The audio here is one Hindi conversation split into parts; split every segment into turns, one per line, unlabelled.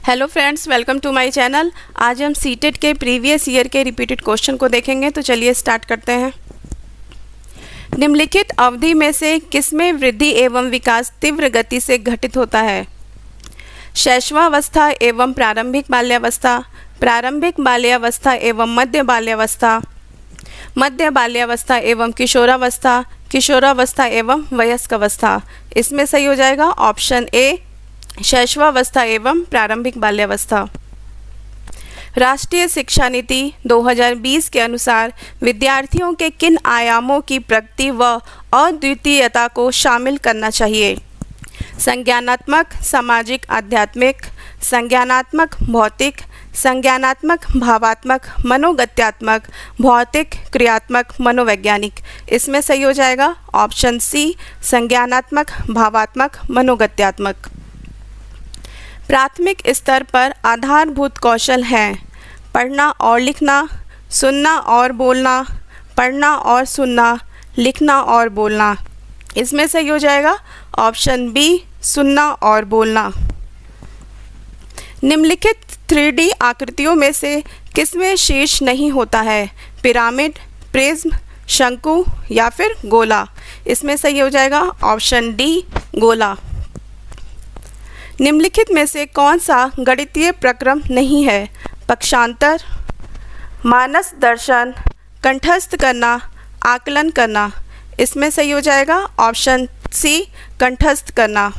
Hello friends, welcome to my channel. आज हम सीटेट के प्रीवियस ईयर के रिपीटेड क्वेश्चन को देखेंगे। तो चलिए स्टार्ट करते हैं। निम्नलिखित अवधि में से किसमें वृद्धि एवं विकास तीव्र गति से घटित होता है? शैशवावस्था एवं प्रारंभिक बाल्यावस्था, प्रारंभिक बाल्यावस्था एवं मध्य बाल्यावस्था, मध्य बाल्यावस्था एवं किशोरावस्था, किशोरावस्था एवं वयस्क अवस्था। इसमें सही हो जाएगा ऑप्शन ए, शैशवावस्था एवं प्रारंभिक बाल्यावस्था। राष्ट्रीय शिक्षा नीति 2020 के अनुसार विद्यार्थियों के किन आयामों की प्रगति व अद्वितीयता को शामिल करना चाहिए? संज्ञानात्मक, सामाजिक, आध्यात्मिक, संज्ञानात्मक भौतिक, संज्ञानात्मक भावात्मक, मनोगत्यात्मक, भौतिक, क्रियात्मक, मनोवैज्ञानिक। इसमें सही हो जाएगा ऑप्शन सी, संज्ञानात्मक भावात्मक मनोगत्यात्मक। प्राथमिक स्तर पर आधारभूत कौशल हैं पढ़ना और लिखना, सुनना और बोलना, पढ़ना और सुनना, लिखना और बोलना। इसमें सही हो जाएगा ऑप्शन बी, सुनना और बोलना। निम्नलिखित 3D आकृतियों में से किसमें शीर्ष नहीं होता है? पिरामिड, प्रिज्म, शंकु या फिर गोला। इसमें सही हो जाएगा ऑप्शन डी, गोला। निम्नलिखित में से कौन सा गणितीय प्रक्रम नहीं है? पक्षांतर, मानस दर्शन, कंठस्थ करना, आकलन करना। इसमें सही हो जाएगा ऑप्शन सी, कंठस्थ करना।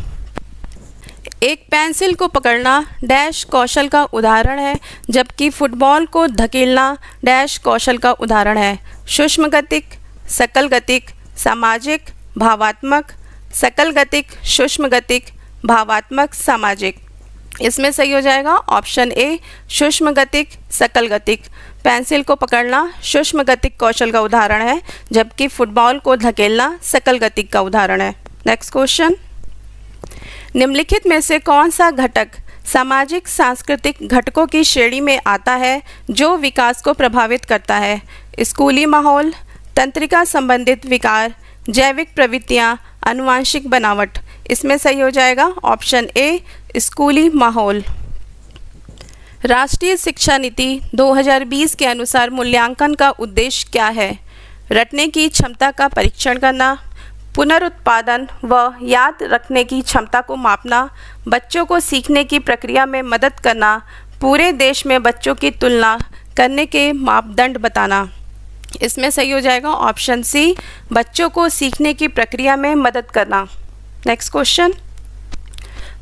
एक पेंसिल को पकड़ना डैश कौशल का उदाहरण है, जबकि फुटबॉल को धकेलना डैश कौशल का उदाहरण है। सूक्ष्म गतिक, सकल गतिक, सामाजिक, भावात्मक, सकल गतिक, सूक्ष्म गतिक, भावात्मक, सामाजिक। इसमें सही हो जाएगा ऑप्शन ए, सूक्ष्म गतिक, सकल गतिक। पेंसिल को पकड़ना सूक्ष्म गतिक कौशल का उदाहरण है, जबकि फुटबॉल को धकेलना सकल गतिक का उदाहरण है। नेक्स्ट क्वेश्चन, निम्नलिखित में से कौन सा घटक सामाजिक सांस्कृतिक घटकों की श्रेणी में आता है जो विकास को प्रभावित करता है? स्कूली माहौल, तंत्रिका संबंधित विकार, जैविक प्रवृत्तियाँ, आनुवांशिक बनावट। इसमें सही हो जाएगा ऑप्शन ए, स्कूली माहौल। राष्ट्रीय शिक्षा नीति 2020 के अनुसार मूल्यांकन का उद्देश्य क्या है? रटने की क्षमता का परीक्षण करना, पुनरुत्पादन व याद रखने की क्षमता को मापना, बच्चों को सीखने की प्रक्रिया में मदद करना, पूरे देश में बच्चों की तुलना करने के मापदंड बताना। इसमें सही हो जाएगा ऑप्शन सी, बच्चों को सीखने की प्रक्रिया में मदद करना। नेक्स्ट क्वेश्चन,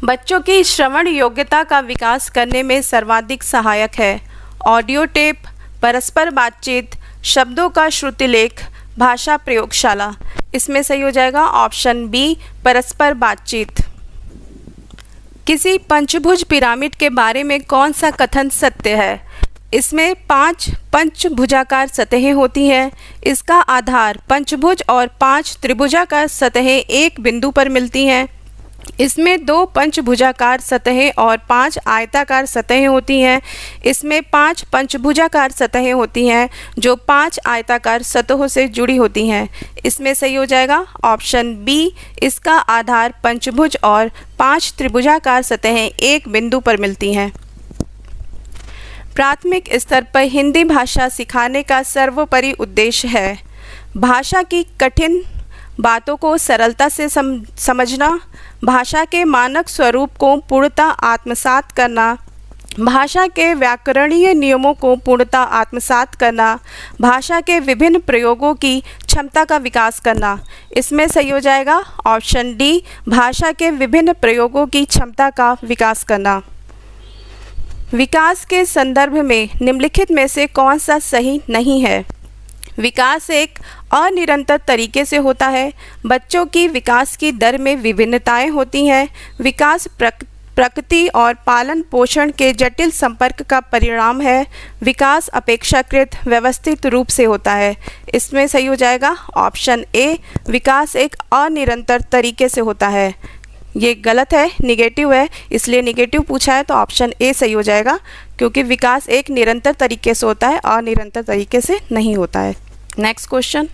बच्चों की श्रवण योग्यता का विकास करने में सर्वाधिक सहायक है? ऑडियो टेप, परस्पर बातचीत, शब्दों का श्रुतिलेख, भाषा प्रयोगशाला। इसमें सही हो जाएगा ऑप्शन बी, परस्पर बातचीत। किसी पंचभुज पिरामिड के बारे में कौन सा कथन सत्य है? इसमें 5 पंचभुजाकार सतहें होती हैं। इसका आधार पंचभुज और 5 त्रिभुजाकार सतहें एक बिंदु पर मिलती हैं। इसमें 2 पंचभुजाकार सतहें और 5 आयताकार सतहें होती हैं। इसमें 5 पंचभुजाकार सतहें होती हैं जो 5 आयताकार सतहों से जुड़ी होती हैं। इसमें सही हो जाएगा ऑप्शन बी, इसका आधार पंचभुज और 5 त्रिभुजाकार सतहें एक बिंदु पर मिलती हैं। प्राथमिक स्तर पर हिंदी भाषा सिखाने का सर्वोपरि उद्देश्य है? भाषा की कठिन बातों को सरलता से समझना, भाषा के मानक स्वरूप को पूर्णतः आत्मसात करना, भाषा के व्याकरणीय नियमों को पूर्णतः आत्मसात करना, भाषा के विभिन्न प्रयोगों की क्षमता का विकास करना। इसमें सही हो जाएगा ऑप्शन डी, भाषा के विभिन्न प्रयोगों की क्षमता का विकास करना। विकास के संदर्भ में निम्नलिखित में से कौन सा सही नहीं है? विकास एक अनिरंतर तरीके से होता है। बच्चों की विकास की दर में विभिन्नताएं होती हैं। विकास प्रकृति और पालन पोषण के जटिल संपर्क का परिणाम है। विकास अपेक्षाकृत व्यवस्थित रूप से होता है। इसमें सही हो जाएगा ऑप्शन ए, विकास एक अनिरंतर तरीके से होता है। ये गलत है, निगेटिव है, इसलिए निगेटिव पूछा है तो ऑप्शन ए सही हो जाएगा, क्योंकि विकास एक निरंतर तरीके से होता है, अनिरंतर तरीके से नहीं होता है। नेक्स्ट क्वेश्चन,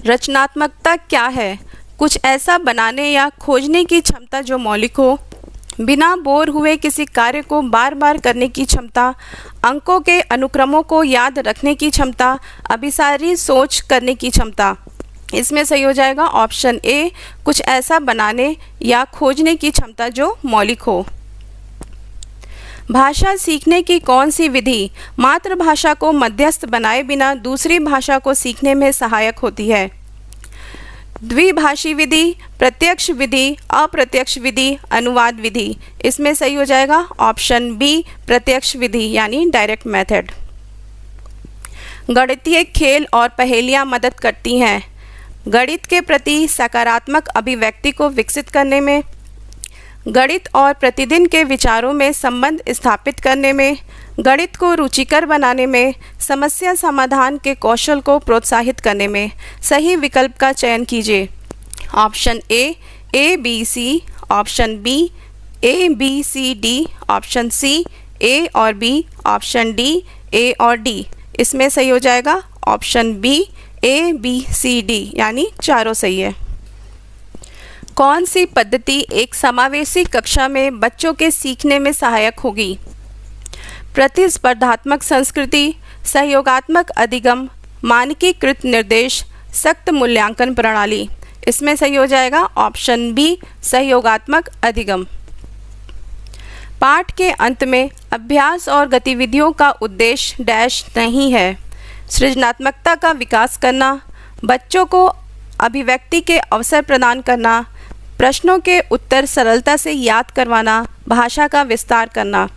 रचनात्मकता क्या है? कुछ ऐसा बनाने या खोजने की क्षमता जो मौलिक हो, बिना बोर हुए किसी कार्य को बार बार करने की क्षमता, अंकों के अनुक्रमों को याद रखने की क्षमता, अभिसारी सोच करने की क्षमता। इसमें सही हो जाएगा ऑप्शन ए, कुछ ऐसा बनाने या खोजने की क्षमता जो मौलिक हो। भाषा सीखने की कौन सी विधि मातृभाषा को मध्यस्थ बनाए बिना दूसरी भाषा को सीखने में सहायक होती है? द्विभाषी विधि, प्रत्यक्ष विधि, अप्रत्यक्ष विधि, अनुवाद विधि। इसमें सही हो जाएगा ऑप्शन बी, प्रत्यक्ष विधि यानी डायरेक्ट मेथड। गणितीय खेल और पहेलियाँ मदद करती हैं गणित के प्रति सकारात्मक अभिव्यक्ति को विकसित करने में, गणित और प्रतिदिन के विचारों में संबंध स्थापित करने में, गणित को रुचिकर बनाने में, समस्या समाधान के कौशल को प्रोत्साहित करने में। सही विकल्प का चयन कीजिए। Option A B C, option B A B C D, option C A और बी, ऑप्शन डी ए और डी। इसमें सही हो जाएगा option B A B C D यानी चारों सही है। कौन सी पद्धति एक समावेशी कक्षा में बच्चों के सीखने में सहायक होगी? प्रतिस्पर्धात्मक संस्कृति, सहयोगात्मक अधिगम, मानकीकृत निर्देश, सख्त मूल्यांकन प्रणाली। इसमें सही हो जाएगा ऑप्शन बी, सहयोगात्मक अधिगम। पाठ के अंत में अभ्यास और गतिविधियों का उद्देश्य डैश नहीं है। सृजनात्मकता का विकास करना, बच्चों को अभिव्यक्ति के अवसर प्रदान करना, प्रश्नों के उत्तर सरलता से याद करवाना, भाषा का विस्तार करना।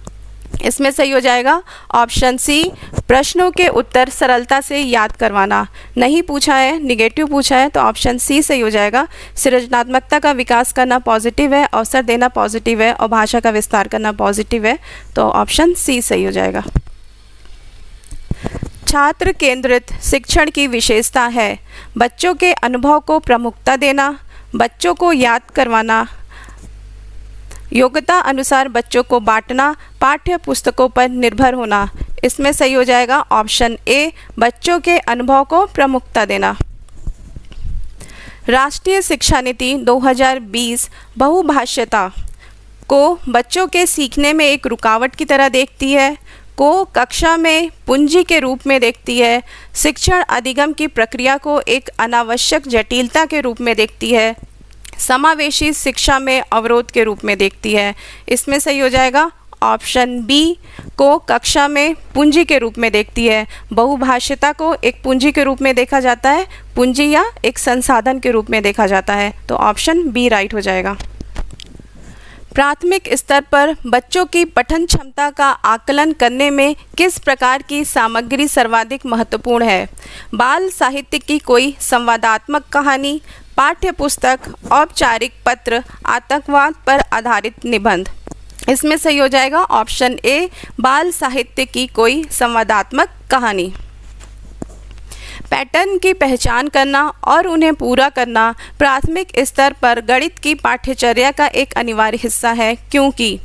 इसमें सही हो जाएगा ऑप्शन सी, प्रश्नों के उत्तर सरलता से याद करवाना। नहीं पूछा है, निगेटिव पूछा है, तो ऑप्शन सी सही हो जाएगा। सृजनात्मकता का विकास करना पॉजिटिव है, अवसर देना पॉजिटिव है और भाषा का विस्तार करना पॉजिटिव है, तो ऑप्शन सी सही हो जाएगा। छात्र केंद्रित शिक्षण की विशेषता है बच्चों के अनुभव को प्रमुखता देना, बच्चों को याद करवाना, योग्यता अनुसार बच्चों को बांटना, पाठ्य पुस्तकों पर निर्भर होना। इसमें सही हो जाएगा ऑप्शन ए, बच्चों के अनुभव को प्रमुखता देना। राष्ट्रीय शिक्षा नीति 2020 बहुभाषिता को बच्चों के सीखने में एक रुकावट की तरह देखती है, को कक्षा में पूंजी के रूप में देखती है, शिक्षण अधिगम की प्रक्रिया को एक अनावश्यक जटिलता के रूप में देखती है, समावेशी शिक्षा में अवरोध के रूप में देखती है। इसमें सही हो जाएगा ऑप्शन बी, को कक्षा में पूंजी के रूप में देखती है। बहुभाषिता को एक पूंजी के रूप में देखा जाता है, पूंजी या एक संसाधन के रूप में देखा जाता है, तो ऑप्शन बी राइट हो जाएगा। प्राथमिक स्तर पर बच्चों की पठन क्षमता का आकलन करने में किस प्रकार की सामग्री सर्वाधिक महत्वपूर्ण है? बाल साहित्य की कोई संवादात्मक कहानी, पाठ्य पुस्तक, औपचारिक पत्र, आतंकवाद पर आधारित निबंध। इसमें सही हो जाएगा ऑप्शन ए, बाल साहित्य की कोई संवादात्मक कहानी। पैटर्न की पहचान करना और उन्हें पूरा करना प्राथमिक स्तर पर गणित की पाठ्यचर्या का एक अनिवार्य हिस्सा है, क्योंकि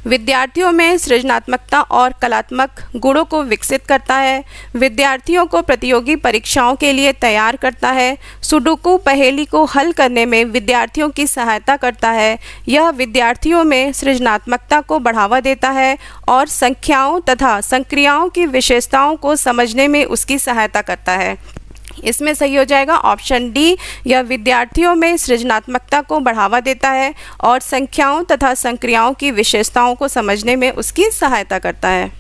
विद्यार्थियों में सृजनात्मकता और कलात्मक गुणों को विकसित करता है, विद्यार्थियों को प्रतियोगी परीक्षाओं के लिए तैयार करता है, सुडोकू पहेली को हल करने में विद्यार्थियों की सहायता करता है, यह विद्यार्थियों में सृजनात्मकता को बढ़ावा देता है और संख्याओं तथा संक्रियाओं की विशेषताओं को समझने में उसकी सहायता करता है। इसमें सही हो जाएगा ऑप्शन डी, यह विद्यार्थियों में सृजनात्मकता को बढ़ावा देता है और संख्याओं तथा संक्रियाओं की विशेषताओं को समझने में उसकी सहायता करता है।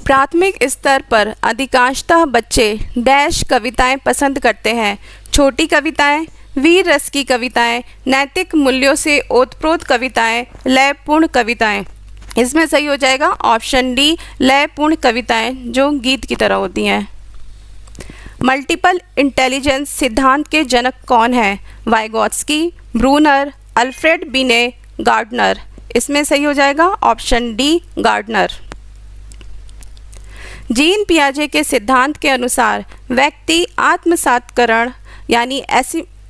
प्राथमिक स्तर पर अधिकांशतः बच्चे डैश कविताएं पसंद करते हैं। छोटी कविताएं, वीर रस की कविताएं, नैतिक मूल्यों से ओतप्रोत कविताएं, लयपूर्ण कविताएं। इसमें सही हो जाएगा ऑप्शन डी, लयपूर्ण कविताएं जो गीत की तरह होती हैं। मल्टीपल इंटेलिजेंस सिद्धांत के जनक कौन हैं? वाइगोत्स्की, ब्रूनर, अल्फ्रेड बिने, गार्डनर। इसमें सही हो जाएगा ऑप्शन डी, गार्डनर। जीन पियाजे के सिद्धांत के अनुसार व्यक्ति आत्मसात्करण यानी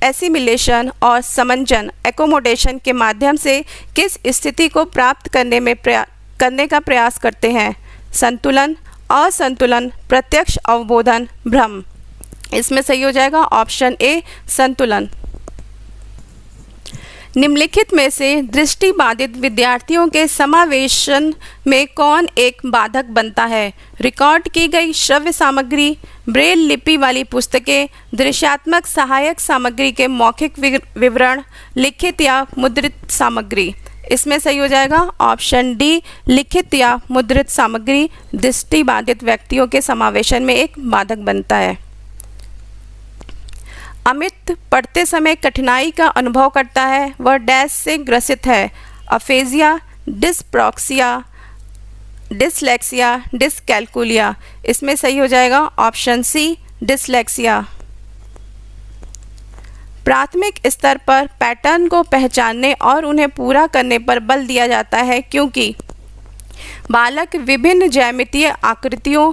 एसिमिलेशन और समंजन एकोमोडेशन के माध्यम से किस स्थिति को प्राप्त करने का प्रयास करते हैं? संतुलन, असंतुलन, प्रत्यक्ष अवबोधन, भ्रम। इसमें सही हो जाएगा ऑप्शन ए, संतुलन। निम्नलिखित में से दृष्टिबाधित विद्यार्थियों के समावेशन में कौन एक बाधक बनता है? रिकॉर्ड की गई श्रव्य सामग्री, ब्रेल लिपि वाली पुस्तकें, दृश्यात्मक सहायक सामग्री के मौखिक विवरण, लिखित या मुद्रित सामग्री। इसमें सही हो जाएगा ऑप्शन डी, लिखित या मुद्रित सामग्री दृष्टिबाधित व्यक्तियों के समावेशन में एक बाधक बनता है। अमित पढ़ते समय कठिनाई का अनुभव करता है, वह डैश से ग्रसित है। Aphasia, dyspraxia, dyslexia, dyscalculia. इसमें सही हो जाएगा ऑप्शन सी, डिसलेक्सिया। प्राथमिक स्तर पर पैटर्न को पहचानने और उन्हें पूरा करने पर बल दिया जाता है क्योंकि बालक विभिन्न ज्यामितीय आकृतियों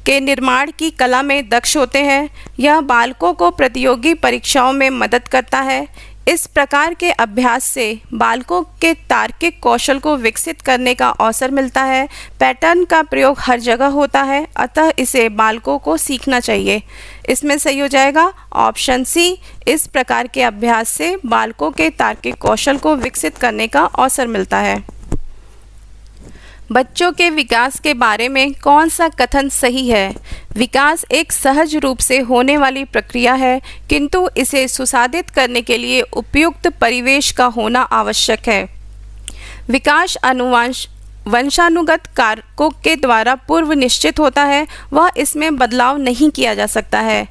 के निर्माण की कला में दक्ष होते हैं। यह बालकों को प्रतियोगी परीक्षाओं में मदद करता है। इस प्रकार के अभ्यास से बालकों के तार्किक कौशल को विकसित करने का अवसर मिलता है। पैटर्न का प्रयोग हर जगह होता है, अतः इसे बालकों को सीखना चाहिए। इसमें सही हो जाएगा ऑप्शन सी, इस प्रकार के अभ्यास से बालकों के तार्किक कौशल को विकसित करने का अवसर मिलता है। बच्चों के विकास के बारे में कौन सा कथन सही है? विकास एक सहज रूप से होने वाली प्रक्रिया है, किंतु इसे सुसाधित करने के लिए उपयुक्त परिवेश का होना आवश्यक है। विकास वंशानुगत कारकों के द्वारा पूर्व निश्चित होता है, वह इसमें बदलाव नहीं किया जा सकता है।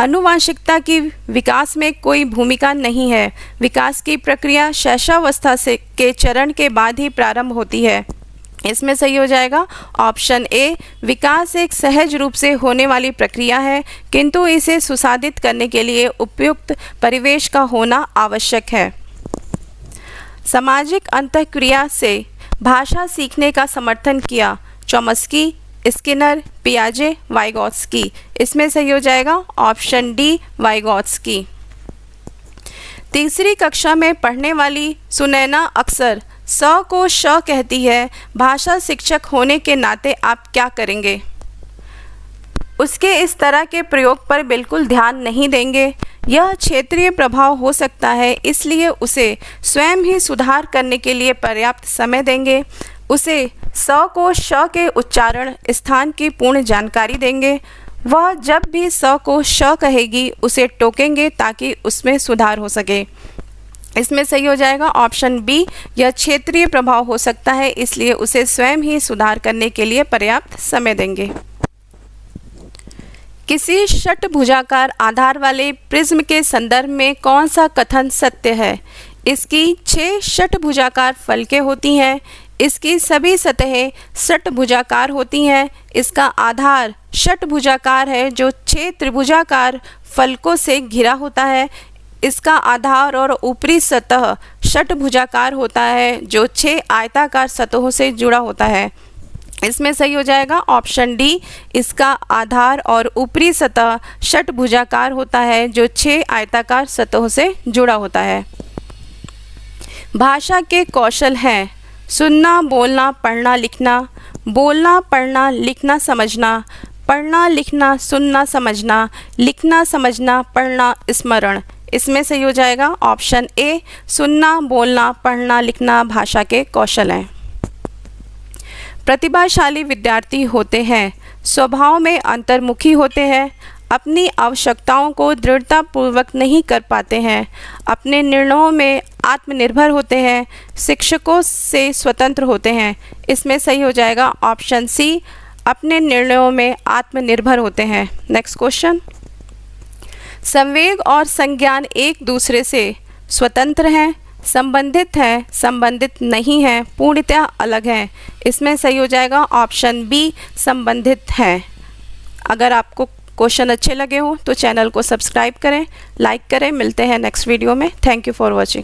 आनुवंशिकता की विकास में कोई भूमिका नहीं है। विकास की प्रक्रिया शैशवावस्था के चरण के बाद ही प्रारंभ होती है। इसमें सही हो जाएगा ऑप्शन ए, विकास एक सहज रूप से होने वाली प्रक्रिया है, किंतु इसे सुसाधित करने के लिए उपयुक्त परिवेश का होना आवश्यक है। सामाजिक अंतःक्रिया से भाषा सीखने का समर्थन किया। चॉम्स्की, स्किनर, पियाजे, वाइगोत्स्की। इसमें सही हो जाएगा ऑप्शन डी, वाइगोत्स्की। तीसरी कक्षा में पढ़ने वाली सुनैना अक्सर स को श कहती है। भाषा शिक्षक होने के नाते आप क्या करेंगे? उसके इस तरह के प्रयोग पर बिल्कुल ध्यान नहीं देंगे। यह क्षेत्रीय प्रभाव हो सकता है, इसलिए उसे स्वयं ही सुधार करने के लिए पर्याप्त समय देंगे। उसे स को श के उच्चारण स्थान की पूर्ण जानकारी देंगे। वह जब भी स को श कहेगी उसे टोकेंगे ताकि उसमें सुधार हो सके। इसमें सही हो जाएगा ऑप्शन बी, यह क्षेत्रीय प्रभाव हो सकता है, इसलिए उसे स्वयं ही सुधार करने के लिए पर्याप्त समय देंगे। किसी षटभुजाकार आधार वाले प्रिज्म के संदर्भ में कौन सा कथन सत्य है? इसकी 6 षटभुजाकार फलकें होती हैं। इसकी सभी सतहें षटभुजाकार होती हैं। इसका आधार षटभुजाकार है जो 6 त्रिभुजाकार फलकों से घिरा होता है। इसका आधार और ऊपरी सतह षटभुजाकार होता है जो 6 आयताकार सतहों से जुड़ा होता है। इसमें सही हो जाएगा ऑप्शन डी, इसका आधार और ऊपरी सतह षटभुजाकार होता है जो 6 आयताकार सतहों से जुड़ा होता है। भाषा के कौशल हैं सुनना, बोलना, पढ़ना, लिखना, बोलना, पढ़ना, लिखना, समझना, पढ़ना, लिखना, सुनना, समझना, लिखना, समझना, पढ़ना, स्मरण। इसमें सही हो जाएगा ऑप्शन ए, सुनना, बोलना, पढ़ना, लिखना भाषा के कौशल हैं। प्रतिभाशाली विद्यार्थी होते हैं, स्वभाव में अंतर्मुखी होते हैं, अपनी आवश्यकताओं को दृढ़तापूर्वक नहीं कर पाते हैं, अपने निर्णयों में आत्मनिर्भर होते हैं, शिक्षकों से स्वतंत्र होते हैं। इसमें सही हो जाएगा ऑप्शन सी, अपने निर्णयों में आत्मनिर्भर होते हैं। नेक्स्ट क्वेश्चन, संवेग और संज्ञान एक दूसरे से स्वतंत्र हैं, संबंधित हैं, संबंधित नहीं हैं, पूर्णतः अलग हैं। इसमें सही हो जाएगा ऑप्शन बी, संबंधित हैं। अगर आपको क्वेश्चन अच्छे लगे हों तो चैनल को सब्सक्राइब करें, लाइक करें। मिलते हैं नेक्स्ट वीडियो में। Thank you for watching.